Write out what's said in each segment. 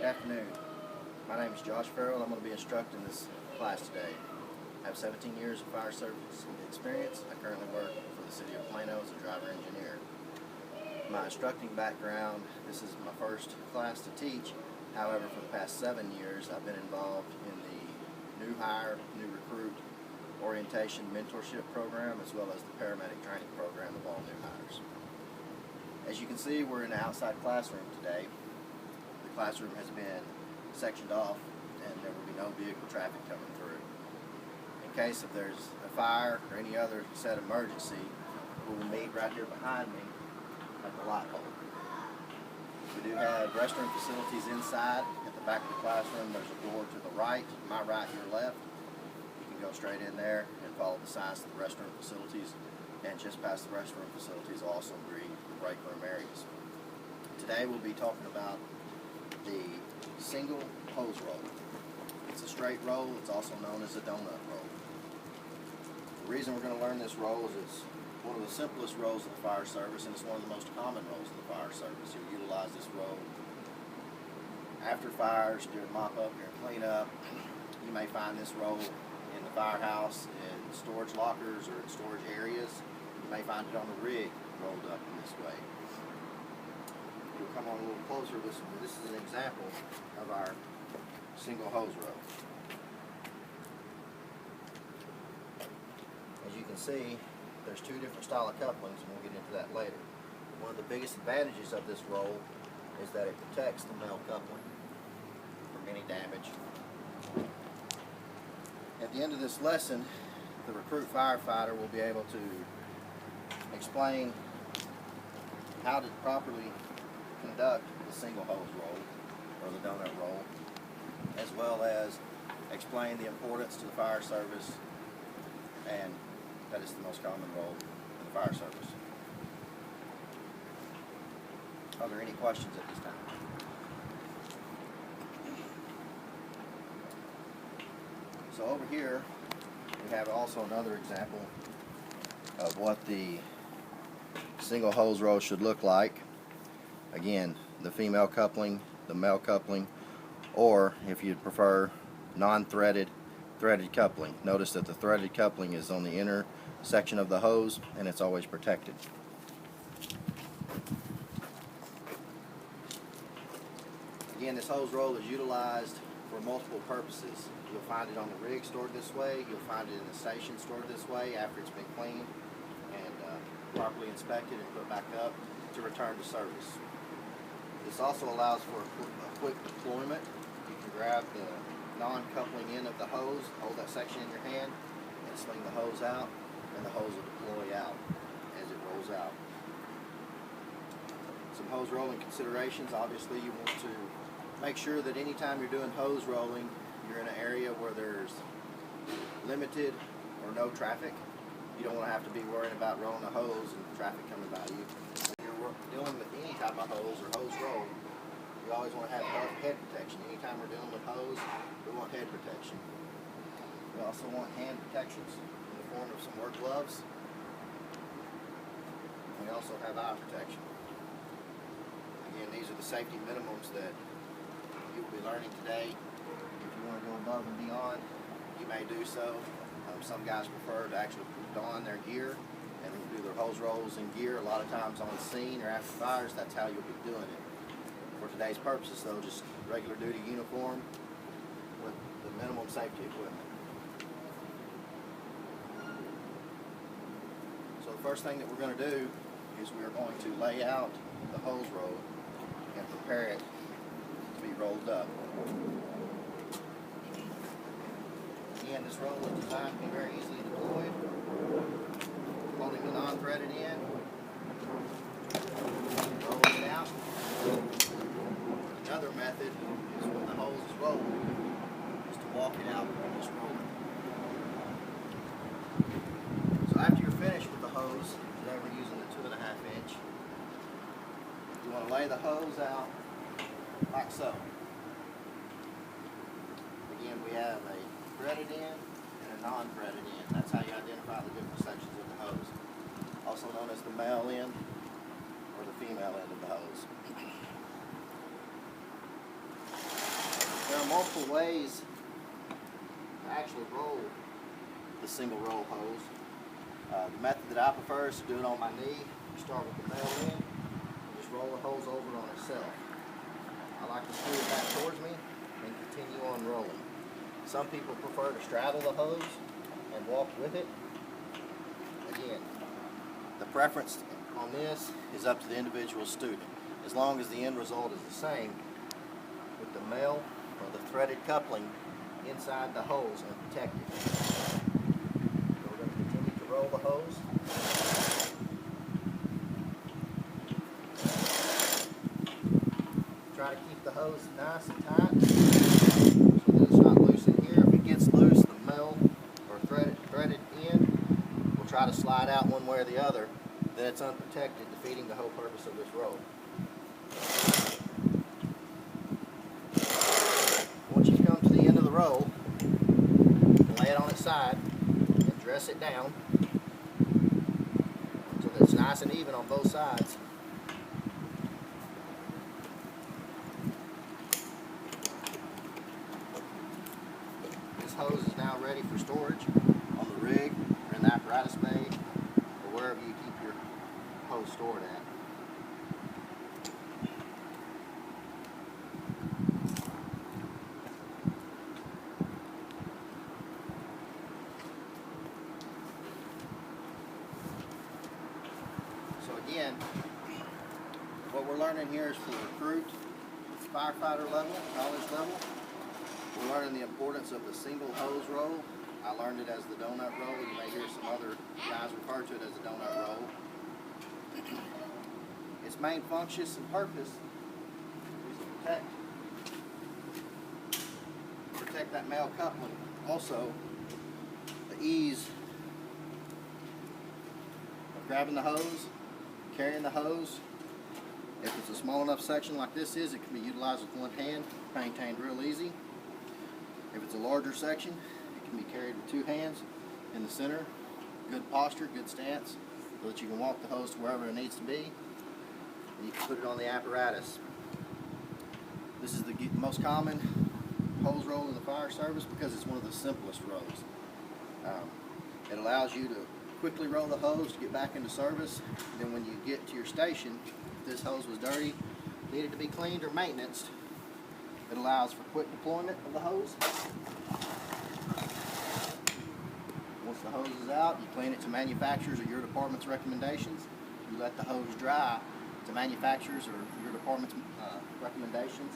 Good afternoon. My name is Josh Farrell. I'm going to be instructing this class today. I have 17 years of fire service experience. I currently work for the City of Plano as a driver engineer. My instructing background, this is my first class to teach. However, for the past 7 years, I've been involved in the new hire, new recruit orientation mentorship program, as well as the paramedic training program of all new hires. As you can see, we're in an outside classroom today. The classroom has been sectioned off and there will be no vehicle traffic coming through. In case if there's a fire or any other set emergency, we will meet right here behind me at the light pole. We do have restroom facilities inside. At the back of the classroom, there's a door to the right, my right, your left. You can go straight in there and follow the signs to the restroom facilities, and just past the restroom facilities also be the break room areas. Today we'll be talking about the single hose roll. It's a straight roll. It's also known as a donut roll. The reason we're going to learn this roll is it's one of the simplest rolls in the fire service, and it's one of the most common rolls in the fire service. You'll utilize this roll after fires, during mop-up, during cleanup. You may find this roll in the firehouse, in storage lockers, or in storage areas. You may find it on the rig rolled up in this way. We'll come on a little closer. This is an example of our single hose roll. As you can see, there's two different style of couplings, and we'll get into that later. One of the biggest advantages of this roll is that it protects the male coupling from any damage. At the end of this lesson, the recruit firefighter will be able to explain how to properly conduct the single hose roll, or the donut roll, as well as explain the importance to the fire service, and that is the most common roll in the fire service. Are there any questions at this time? So over here we have also another example of what the single hose roll should look like. Again, the female coupling, the male coupling, or if you'd prefer, non-threaded, threaded coupling. Notice that the threaded coupling is on the inner section of the hose and it's always protected. Again, this hose roll is utilized for multiple purposes. You'll find it on the rig stored this way. You'll find it in the station stored this way after it's been cleaned and properly inspected and put back up to return to service. This also allows for a quick deployment. You can grab the non-coupling end of the hose, hold that section in your hand, and swing the hose out, and the hose will deploy out as it rolls out. Some hose rolling considerations. Obviously, you want to make sure that anytime you're doing hose rolling, you're in an area where there's limited or no traffic. You don't want to have to be worrying about rolling a hose and traffic coming by you. When you're dealing with any type of hose or hose roll, you always want to have head protection. Anytime we're dealing with hose, we want head protection. We also want hand protections in the form of some work gloves. We also have eye protection. Again, these are the safety minimums that you will be learning today. If you want to go above and beyond, you may do so. Some guys prefer to actually don their gear and do their hose rolls in gear. A lot of times on scene or after fires, that's how you'll be doing it. For today's purposes, though, just regular duty uniform with the minimum safety equipment. So the first thing that we're going to do is we're going to lay out the hose roll and prepare it to be rolled up. Again, this roll is designed to be very easily deployed. Holding the non-threaded end, rolling it out. Another method is when the hose is rolled, is to walk it out and just roll it. So after you're finished with the hose, today we're using the 2.5 inch, you want to lay the hose out like so. Again, we have a threaded end and a non-threaded end. That's how you identify the different sections of the hose. Also known as the male end or the female end of the hose. are multiple ways to actually roll the single roll hose. The method that I prefer is to do it on my knee. You start with the male end and just roll the hose over on itself. I like to screw it back towards me and continue on rolling. Some people prefer to straddle the hose and walk with it. Again, the preference on this is up to the individual student. As long as the end result is the same with the male or the threaded coupling inside the hose and protected. So we're going to continue to roll the hose. Try to keep the hose nice and tight so that it's not loose in here. If it gets loose, the male or threaded end will try to slide out one way or the other. Then it's unprotected, defeating the whole purpose of this roll. Once you come to the end of the roll, you can lay it on its side and dress it down so that it's nice and even on both sides. This hose is now ready for storage on the rig or in the apparatus bay or wherever you keep your hose stored at. So again, what we're learning here is for recruit, firefighter level, college level. We're learning the importance of the single hose roll. I learned it as the donut roll. You may hear some other guys refer to it as the donut roll. Its main function and purpose is to protect that male coupling. Also, the ease of grabbing the hose, carrying the hose. If it's a small enough section like this is, it can be utilized with one hand, maintained real easy. If it's a larger section, it can be carried with two hands in the center. Good posture, good stance, so that you can walk the hose to wherever it needs to be. And you can put it on the apparatus. This is the most common hose roll in the fire service because it's one of the simplest rolls. It allows you to quickly roll the hose to get back into service. Then when you get to your station, if this hose was dirty, needed to be cleaned or maintenanced, it allows for quick deployment of the hose. Once the hose is out, you clean it to manufacturer's or your department's recommendations. You let the hose dry to manufacturer's or your department's recommendations.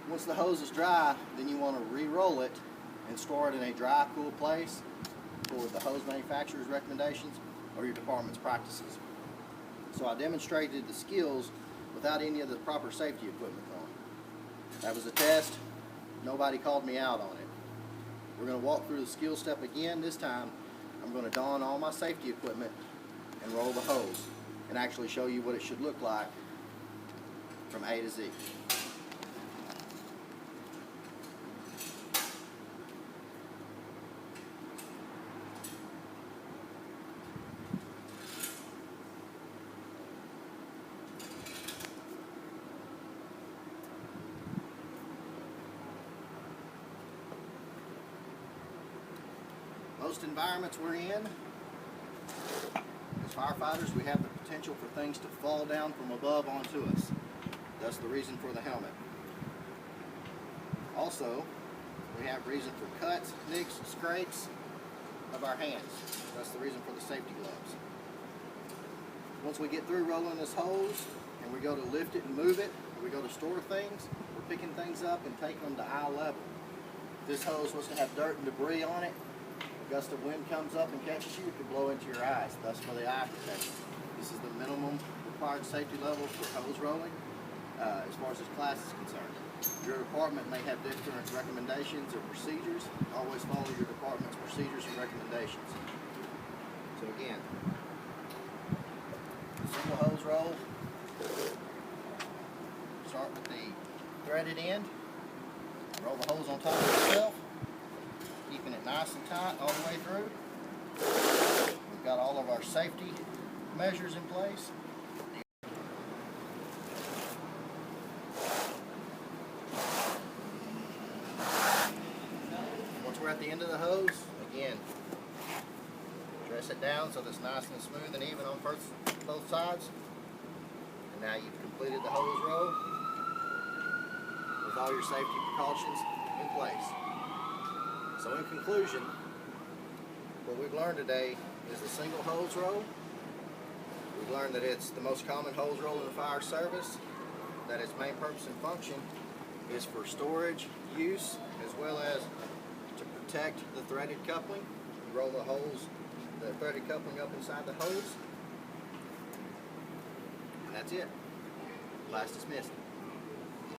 Once the hose is dry, then you want to re-roll it and store it in a dry, cool place for the hose manufacturer's recommendations or your department's practices. So I demonstrated the skills without any of the proper safety equipment on. That was a test. Nobody called me out on it. We're going to walk through the skill step again. This time, I'm going to don all my safety equipment and roll the hose and actually show you what it should look like from A to Z. Most environments we're in, as firefighters, we have the potential for things to fall down from above onto us. That's the reason for the helmet. Also, we have reason for cuts, nicks, scrapes of our hands. That's the reason for the safety gloves. Once we get through rolling this hose and we go to lift it and move it, or we go to store things, we're picking things up and taking them to eye level. If this hose was to have dirt and debris on it, a gust of wind comes up and catches you, it could blow into your eyes. Thus for the eye protection. This is the minimum required safety level for hose rolling as far as this class is concerned. Your department may have different recommendations or procedures. Always follow your department's procedures and recommendations. So again, single hose roll. Start with the threaded end. Roll the hose on top of itself, keeping it nice and tight all the way through. We've got all of our safety measures in place. over at the end of the hose, again, dress it down so that it's nice and smooth and even on both sides. And now you've completed the hose roll with all your safety precautions in place. So in conclusion, what we've learned today is the single hose roll. We've learned that it's the most common hose roll in the fire service, that its main purpose and function is for storage use as well as to protect the threaded coupling. You roll the threaded coupling up inside the hose, and that's it. Class dismissed.